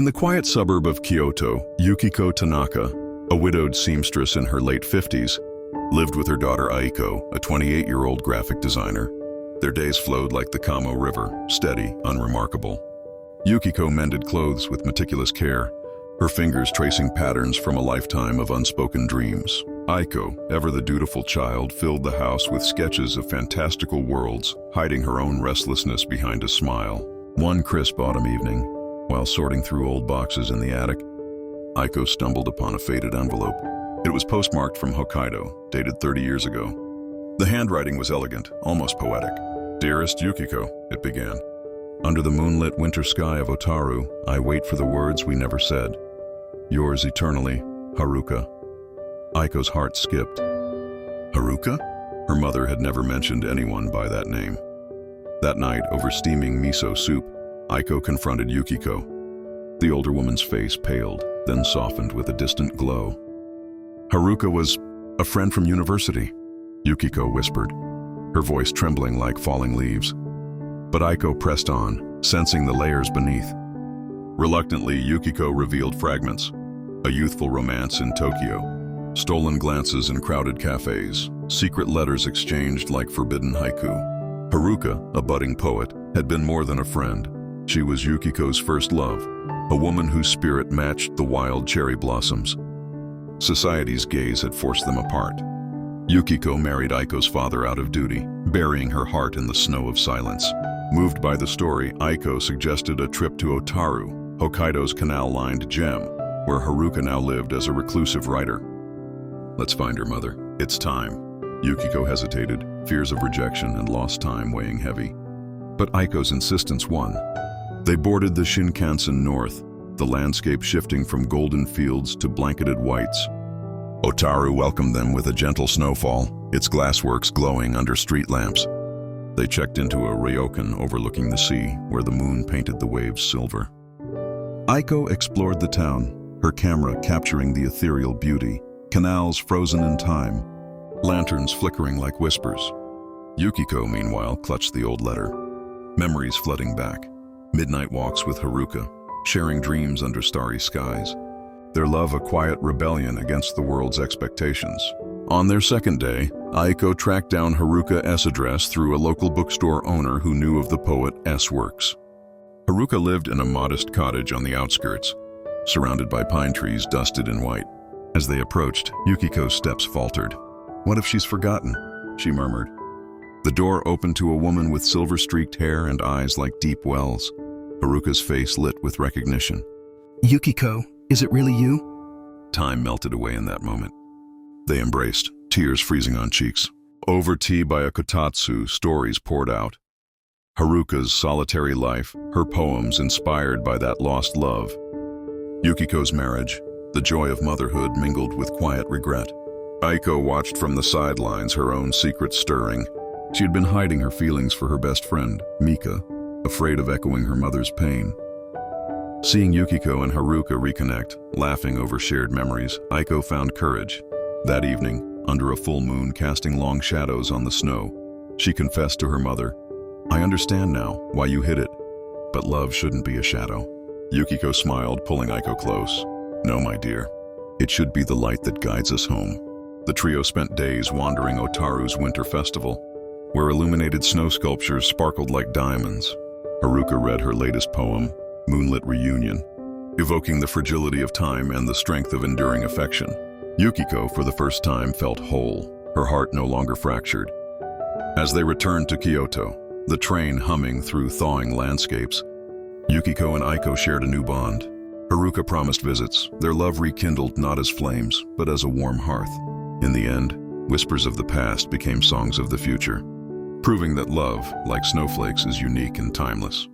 the quiet suburb of Kyoto, Yukiko Tanaka, a widowed seamstress in her late 50s, lived with her daughter Aiko, a 28-year-old graphic designer. Their days flowed like the Kamo River, steady, unremarkable. Yukiko mended clothes with meticulous care, her fingers tracing patterns from a lifetime of unspoken dreams. Aiko, ever the dutiful child, filled the house with sketches of fantastical worlds, hiding her own restlessness behind a smile. One crisp autumn evening, while sorting through old boxes in the attic, Aiko stumbled upon a faded envelope. It was postmarked from Hokkaido, dated 30 years ago. The handwriting was elegant, almost poetic. "Dearest Yukiko," it began. "Under the moonlit winter sky of Otaru, I wait for the words we never said. Yours eternally, Haruka." Aiko's heart skipped. Haruka? Her mother had never mentioned anyone by that name. That night, over steaming miso soup, Aiko confronted Yukiko. The older woman's face paled, then softened with a distant glow. "Haruka was a friend from university," Yukiko whispered, her voice trembling like falling leaves. But Aiko pressed on, sensing the layers beneath. Reluctantly, Yukiko revealed fragments: a youthful romance in Tokyo, stolen glances in crowded cafes, secret letters exchanged like forbidden haiku. Haruka, a budding poet, had been more than a friend. She was Yukiko's first love, a woman whose spirit matched the wild cherry blossoms. Society's gaze had forced them apart. Yukiko married Aiko's father out of duty, burying her heart in the snow of silence. Moved by the story, Aiko suggested a trip to Otaru, Hokkaido's canal-lined gem, where Haruka now lived as a reclusive writer. "Let's find her, mother. It's time." Yukiko hesitated, fears of rejection and lost time weighing heavy. But Aiko's insistence won. They boarded the Shinkansen north, the landscape shifting from golden fields to blanketed whites. Otaru welcomed them with a gentle snowfall, its glassworks glowing under street lamps. They checked into a ryokan overlooking the sea, where the moon painted the waves silver. Aiko explored the town, her camera capturing the ethereal beauty, canals frozen in time, lanterns flickering like whispers. Yukiko, meanwhile, clutched the old letter. Memories flooding back. Midnight walks with Haruka, sharing dreams under starry skies. Their love a quiet rebellion against the world's expectations. On their second day, Aiko tracked down Haruka S. address through a local bookstore owner who knew of the poet S. works. Haruka lived in a modest cottage on the outskirts, surrounded by pine trees dusted in white. As they approached, Yukiko's steps faltered. "What if she's forgotten?" she murmured. The door opened to a woman with silver-streaked hair and eyes like deep wells. Haruka's face lit with recognition. "Yukiko, is it really you?" Time melted away in that moment. They embraced, tears freezing on cheeks. Over tea by a kotatsu, stories poured out. Haruka's solitary life, her poems inspired by that lost love. Yukiko's marriage, the joy of motherhood mingled with quiet regret. Aiko watched from the sidelines, her own secrets stirring. She had been hiding her feelings for her best friend, Mika, afraid of echoing her mother's pain. Seeing Yukiko and Haruka reconnect, laughing over shared memories, Aiko found courage. That evening, under a full moon casting long shadows on the snow, she confessed to her mother, "I understand now why you hid it, but love shouldn't be a shadow." Yukiko smiled, pulling Aiko close. "No, my dear. It should be the light that guides us home." The trio spent days wandering Otaru's winter festival, where illuminated snow sculptures sparkled like diamonds. Haruka read her latest poem, Moonlit Reunion, evoking the fragility of time and the strength of enduring affection. Yukiko, for the first time, felt whole, her heart no longer fractured. As they returned to Kyoto, the train humming through thawing landscapes, Yukiko and Aiko shared a new bond. Haruka promised visits, their love rekindled not as flames, but as a warm hearth. In the end, whispers of the past became songs of the future, proving that love, like snowflakes, is unique and timeless.